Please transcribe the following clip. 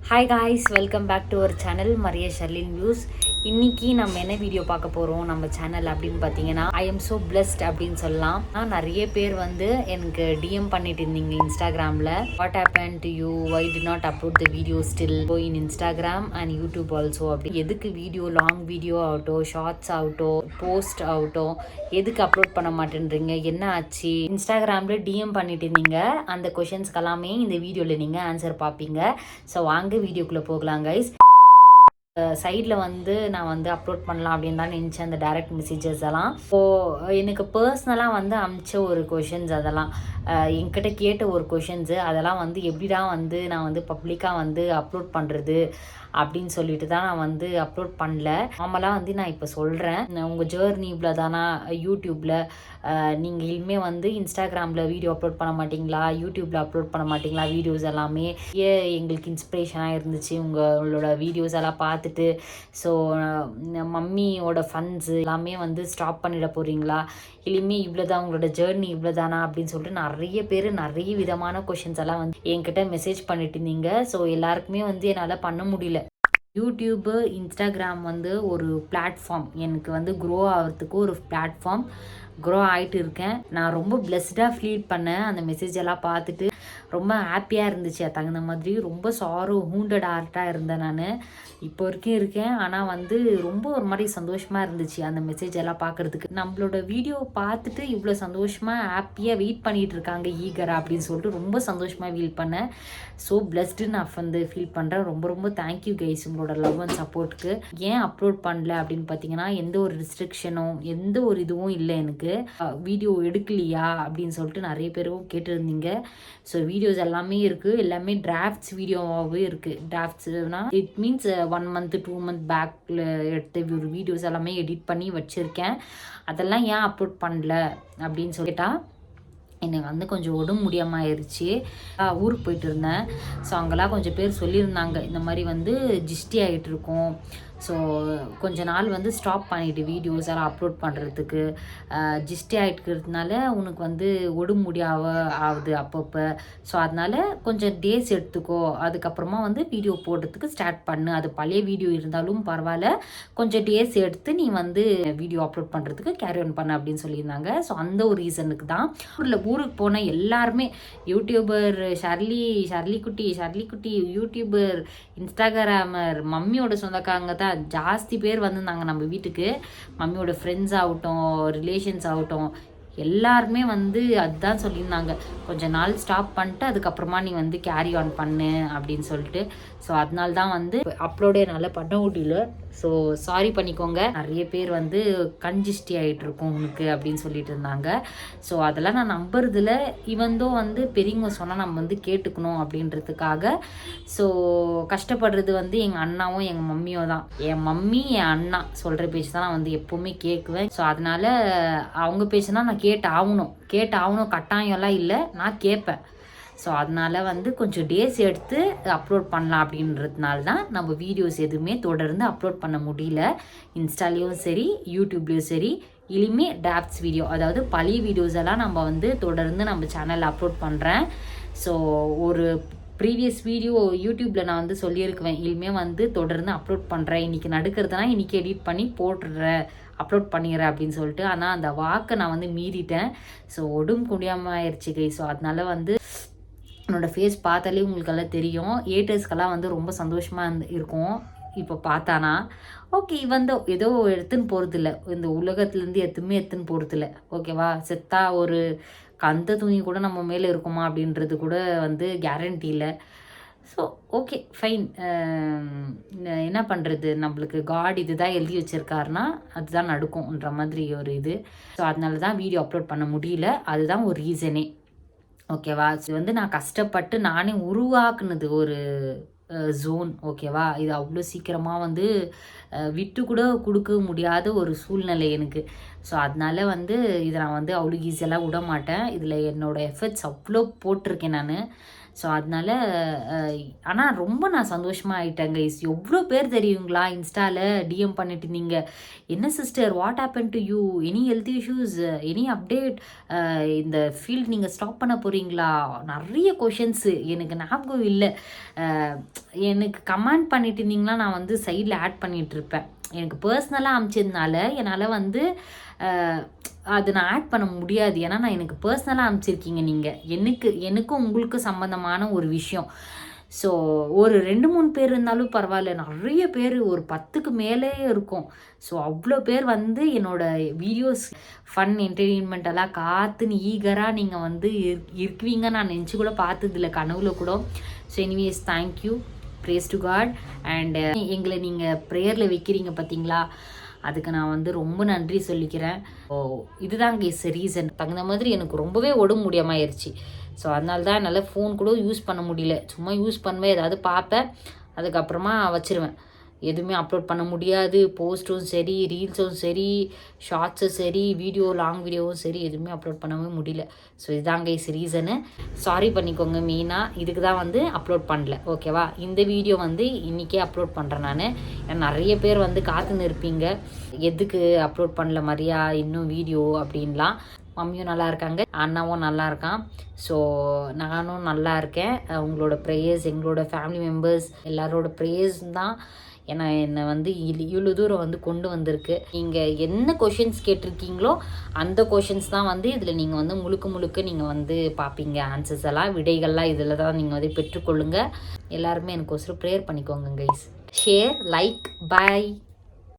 Hi guys, welcome back to our channel Maria Sharlin views. இன்றைக்கி நம்ம என்ன video பார்க்க போகிறோம் நம்ம சேனல் அப்படின்னு பார்த்தீங்கன்னா, ஐ எம் ஸோ பிளஸ்ட் அப்படின்னு சொல்லலாம். நிறைய பேர் வந்து எனக்கு டிஎம் பண்ணிட்டு இருந்தீங்க இன்ஸ்டாகிராமில். What happen to you, why did not upload the video still in Instagram and YouTube also. அப்படி எதுக்கு வீடியோ, லாங் வீடியோ ஆகட்டும், ஷார்ட்ஸ் ஆகட்டும், போஸ்ட் ஆகட்டும், எதுக்கு அப்லோட் பண்ண மாட்டேன்றீங்க, என்ன ஆச்சு? இன்ஸ்டாகிராமில் டிஎம் பண்ணிட்டு இருந்தீங்க. அந்த கொஷின்ஸ்க்கு எல்லாமே இந்த வீடியோவில் நீங்கள் ஆன்சர் பார்ப்பீங்க. ஸோ வாங்க வீடியோக்குள்ளே போகலாம் கைஸ். சைடில் வந்து நான் வந்து அப்லோட் பண்ணலாம் அப்படின்னு தான் நினச்சேன் அந்த டைரக்ட் மெசேஜஸ் எல்லாம். இப்போது எனக்கு பர்சனலாக வந்து அமிச்ச ஒரு கொஷின்ஸ், அதெல்லாம் என்கிட்ட கேட்ட ஒரு கொஷின்ஸு, அதெல்லாம் வந்து எப்படிடா வந்து நான் வந்து பப்ளிக்காக வந்து அப்லோட் பண்ணுறது அப்படின்னு சொல்லிட்டு தான் நான் வந்து அப்லோட் பண்ணல. நார்மலாக வந்து நான் இப்போ சொல்கிறேன், உங்கள் ஜேர்னி இவ்வளோ தானா யூடியூப்பில், நீங்கள் இனிமே வந்து இன்ஸ்டாகிராமில் வீடியோ அப்லோட் பண்ண மாட்டிங்களா, யூடியூப்பில் அப்லோட் பண்ண மாட்டிங்களா வீடியோஸ் எல்லாமே? எங்களுக்கு இன்ஸ்பிரேஷனாக இருந்துச்சு உங்களோட வீடியோஸ் எல்லாம் பார்த்துட்டு. ஸோ மம்மியோட ஃபண்ட்ஸு எல்லாமே வந்து ஸ்டாப் பண்ணிட போகிறீங்களா, இனிமே இவ்வளோதான் உங்களோட ஜேர்னி இவ்வளோதானா அப்படின்னு சொல்லிட்டு நிறைய பேர் நிறைய விதமான கொஷின்ஸ் எல்லாம் வந்து என்கிட்ட மெசேஜ் பண்ணிட்டு இருந்தீங்க. ஸோ எல்லாருக்குமே வந்து என்னால் பண்ண முடியல. யூடியூப்பு, இன்ஸ்டாகிராம் வந்து ஒரு பிளாட்ஃபார்ம், எனக்கு வந்து க்ரோ ஆகிறதுக்கு ஒரு பிளாட்ஃபார்ம். க்ரோ ஆகிட்டு இருக்கேன். நான் ரொம்ப பிளெஸ்டாக ஃபீல் பண்ணேன் அந்த மெசேஜ் எல்லாம் பார்த்துட்டு. ரொம்ப ஹாப்பியாக இருந்துச்சு. அது தகுந்த மாதிரி ரொம்ப ஹூண்டட் ஹார்ட்டாக இருந்தேன் நான். இப்போ வரைக்கும் இருக்கேன். ஆனால் வந்து ரொம்ப ஒரு மாதிரி சந்தோஷமாக இருந்துச்சு அந்த மெசேஜ் எல்லாம் பார்க்குறதுக்கு. நம்மளோட வீடியோ பார்த்துட்டு இவ்வளோ சந்தோஷமாக ஹாப்பியாக வெயிட் பண்ணிகிட்டு இருக்காங்க ஈகரா அப்படின்னு சொல்லிட்டு ரொம்ப சந்தோஷமாக ஃபீல் பண்ணேன். ஸோ பிளஸ்டு நான் வந்து ஃபீல் பண்ணுறேன். ரொம்ப ரொம்ப தேங்க்யூ கைஸ் உங்களோட லவ் அண்ட் சப்போர்ட்டுக்கு. ஏன் அப்லோட் பண்ணல அப்படின்னு பார்த்தீங்கன்னா, எந்த ஒரு ரெஸ்ட்ரிக்ஷனும் எந்த ஒரு இதுவும் இல்லை எனக்கு. வீடியோ எடுக்கலையா அப்படின்னு சொல்லிட்டு நிறைய பேரும் கேட்டிருந்தீங்க. ஸோ வீடியோஸ் எல்லாமே இருக்குது. எல்லாமே டிராஃப்ட்ஸ் வீடியோவாகவே இருக்குது. டிராஃப்ட்ஸ்னா இட் மீன்ஸ் 1 month 2 month பேக்கில் எடுத்த ஒரு வீடியோஸ் எல்லாமே எடிட் பண்ணி வச்சுருக்கேன். அதெல்லாம் ஏன் அப்லோட் பண்ணல அப்படின்னு சொல்லிட்டா, எனக்கு வந்து கொஞ்சம் உடம்பு முடியாமல் ஆயிடுச்சு. ஊருக்கு போயிட்டு இருந்தேன். ஸோ அங்கெல்லாம் கொஞ்சம் பேர் சொல்லியிருந்தாங்க, இந்த மாதிரி வந்து ஜிஸ்டி ஆகிட்டு இருக்கோம், ஸோ கொஞ்ச நாள் வந்து ஸ்டாப் பண்ணிவிட்டு வீடியோஸ் எல்லாம் அப்லோட் பண்ணுறதுக்கு. ஜிஸ்டி ஆகிட்டுக்கிறதுனால உனக்கு வந்து உடம்பு முடியாம ஆகுது அப்பப்போ. ஸோ அதனால் கொஞ்சம் டேஸ் எடுத்துக்கோ, அதுக்கப்புறமா வந்து வீடியோ போடுறதுக்கு ஸ்டார்ட் பண்ணு. அது பழைய வீடியோ இருந்தாலும் பரவாயில்ல, கொஞ்சம் டேஸ் எடுத்து நீ வந்து வீடியோ அப்லோட் பண்ணுறதுக்கு கேரி ஆன் பண்ண அப்படின்னு சொல்லியிருந்தாங்க. ஸோ அந்த ஒரு ரீசனுக்கு தான் ஊருக்கு போன எல்லாருமே யூடியூபர், ஷர்லி குட்டி யூடியூபர், இன்ஸ்டாகிராமர், மம்மியோட சொந்தக்காரங்க தான் ஜாஸ்தி பேர் வந்திருந்தாங்க நம்ம வீட்டுக்கு. மம்மியோட ஃப்ரெண்ட்ஸ் ஆகட்டும், ரிலேஷன்ஸ் ஆகட்டும், எல்லாருமே வந்து அதுதான் சொல்லியிருந்தாங்க, கொஞ்சம் நாள் ஸ்டாப் பண்ணிட்டு அதுக்கப்புறமா நீ வந்து கேரி ஆன் பண்ணு அப்படின்னு சொல்லிட்டு. ஸோ அதனால தான் வந்து அப்லோடே என்னால் பண்ண முடியல. ஸோ சாரி பண்ணிக்கோங்க. நிறைய பேர் வந்து கன்ஜிஸ்டி ஆகிட்டு இருக்கும் உனக்கு அப்படின்னு சொல்லிட்டு இருந்தாங்க. ஸோ அதெல்லாம் நான் நம்புறதில்ல. இவந்தோ வந்து பெரியவங்க சொன்னால் நம்ம வந்து கேட்டுக்கணும் அப்படின்றதுக்காக. ஸோ கஷ்டப்படுறது வந்து எங்கள் அண்ணாவும் எங்கள் மம்மியும் தான். என் மம்மி, என் அண்ணா சொல்கிற பேச்சு தான் நான் வந்து எப்போவுமே கேட்குவேன். ஸோ அதனால் அவங்க பேச்சுனா நான் கேட்டாகணும் கட்டாயம்லாம் இல்லை, நான் கேட்பேன். ஸோ அதனால் வந்து கொஞ்சம் டேஸ் எடுத்து அப்லோட் பண்ணலாம் அப்படின்றதுனால தான் நம்ம வீடியோஸ் எதுவுமே தொடர்ந்து அப்லோட் பண்ண முடியல. இன்ஸ்டாலேயும் சரி, யூடியூப்லேயும் சரி. இனிமே டிராஃப்ட்ஸ் வீடியோ, அதாவது பழைய வீடியோஸ் எல்லாம் நம்ம வந்து தொடர்ந்து நம்ம சேனலில் அப்லோட் பண்ணுறேன். ஸோ ஒரு ப்ரீவியஸ் வீடியோ யூடியூப்பில் நான் வந்து சொல்லியிருக்குவேன், இனிமேல் வந்து தொடர்ந்து அப்லோட் பண்ணுறேன், இன்றைக்கி நடக்கிறதுனா இன்றைக்கி எடிட் பண்ணி போட்டுடுறேன், அப்லோட் பண்ணிடுறேன் அப்படின்னு சொல்லிட்டு. ஆனால் அந்த வாக்கை நான் வந்து மீறிட்டேன். ஸோ உடம்பு முடியாமல் ஆயிடுச்சு கை. ஸோ அதனால் வந்து என்னோடய ஃபேஸ் பார்த்தாலே உங்களுக்கெல்லாம் தெரியும். ஏட்டர்ஸ்க்கெல்லாம் வந்து ரொம்ப சந்தோஷமாக இருக்கும் இப்போ பார்த்தானா. ஓகே, வந்து ஏதோ எடுத்துன்னு போகிறதில்ல, இந்த உலகத்துலேருந்து எதுவுமே எடுத்துன்னு போகிறதில்ல, ஓகேவா? செத்தா ஒரு கந்த துணி கூட நம்ம மேலே இருக்குமா அப்படின்றது கூட வந்து கேரண்டி இல்லை. So okay fine. என்ன பண்ணுறது, நம்மளுக்கு காட் இது தான் எழுதி வச்சுருக்காருனா அதுதான் நடக்கும்ன்ற மாதிரி ஒரு இது. ஸோ அதனால தான் வீடியோ அப்லோட் பண்ண முடியல. அதுதான் ஒரு ரீசனே, ஓகேவா? இது வந்து நான் கஷ்டப்பட்டு நானே உருவாக்குனது ஒரு ஜோன், ஓகேவா? இது அவ்வளோ சீக்கிரமாக வந்து விட்டு கூட கொடுக்க முடியாத ஒரு சூழ்நிலை எனக்கு. ஸோ அதனால வந்து இதை நான் வந்து அவ்வளோ ஈஸியெல்லாம் விட மாட்டேன். இதில் என்னோடய எஃபர்ட்ஸ் அவ்வளோ போட்டிருக்கேன் நான். ஸோ அதனால ஆனால் ரொம்ப நான் சந்தோஷமாக ஆகிட்டேன் கைஸ். எவ்வளோ பேர் தெரியுங்களா இன்ஸ்டாவில் டிஎம் பண்ணிட்டு இருந்தீங்க, என்ன sister what happen to you, any health issues, any update, இந்த ஃபீல்ட் நீங்கள் ஸ்டாப் பண்ண போகிறீங்களா, நிறைய கொஷின்ஸு. எனக்கு ஞாபகம் இல்லை, எனக்கு கமெண்ட் பண்ணிட்டு இருந்தீங்களா நான் வந்து சைடில் ஆட் பண்ணிகிட்ருப்பேன். எனக்கு பர்சனலாக அனுப்பிச்சதுனால என்னால் வந்து அது நான் ஆட் பண்ண முடியாது. ஏன்னா நான் எனக்கு பர்சனலாக அனுப்பிச்சிருக்கீங்க நீங்கள், எனக்கும் உங்களுக்கு சம்மந்தமான ஒரு விஷயம். ஸோ ஒரு 2-3 பேர் இருந்தாலும் பரவாயில்ல, நிறைய பேர் ஒரு 10க்கு மேலே இருக்கும். ஸோ அவ்வளோ பேர் வந்து என்னோடய வீடியோஸ் ஃபன் என்டர்டெயின்மெண்ட் எல்லாம் காத்துன்னு ஈகராக நீங்கள் வந்து இருக்குவீங்க நான் நினச்சி கூட பார்த்ததில்ல, கனவுல கூட. So anyways thank you, praise to God. And எங்களை நீங்கள் ப்ரேயரில் வைக்கிறீங்க பார்த்தீங்களா, அதுக்கு நான் வந்து ரொம்ப நன்றி சொல்லிக்கிறேன். இதுதான் கேஸ் ரீசன். தகுந்த மாதிரி எனக்கு ரொம்பவே உடம்பு முடியாமல் ஆயிடுச்சு. ஸோ அதனால தான் என்னால் ஃபோன் கூட யூஸ் பண்ண முடியல. சும்மா யூஸ் பண்ணுவேன், ஏதாவது பார்ப்பேன், அதுக்கப்புறமா வச்சுருவேன். எதுவுமே அப்லோட் பண்ண முடியாது. போஸ்ட்டும் சரி, ரீல்ஸும் சரி, ஷார்ட்ஸும் சரி, லாங் வீடியோவும் சரி, எதுவுமே அப்லோட் பண்ணவே முடியல. ஸோ இதுதான் கைஸ் ரீசனு. சாரி பண்ணிக்கோங்க, மெயினாக இதுக்கு தான் வந்து அப்லோட் பண்ணல. ஓகேவா, இந்த வீடியோ வந்து இன்றைக்கே அப்லோட் பண்ணுறேன் நான். நிறைய பேர் வந்து காத்துன்னு இருப்பீங்க, எதுக்கு அப்லோட் பண்ணல மரியா இன்னும் வீடியோ அப்படின்லாம். மம்மியும் நல்லா இருக்காங்க, அண்ணாவும் நல்லா இருக்கான். ஸோ நானும் நல்லா இருக்கேன். உங்களோட ப்ரேயர்ஸ், எங்களோட ஃபேமிலி மெம்பர்ஸ் எல்லாரோட ப்ரேயர்ஸ் தான் என்னை வந்து இவ்வளோ தூரம் வந்து கொண்டு வந்திருக்கு. நீங்கள் என்ன கொஷின்ஸ் கேட்டிருக்கீங்களோ அந்த கொஷின்ஸ் தான் வந்து இதில் நீங்கள் வந்து முழுக்க நீங்கள் வந்து பார்ப்பீங்க. ஆன்சர்ஸ் எல்லாம், விடைகள்லாம் இதில் தான் நீங்கள் வந்து பெற்றுக்கொள்ளுங்க. எல்லாருமே எனக்கோசரம் ப்ரேயர் பண்ணிக்கோங்க கைஸ். ஷேர், லைக், பாய்.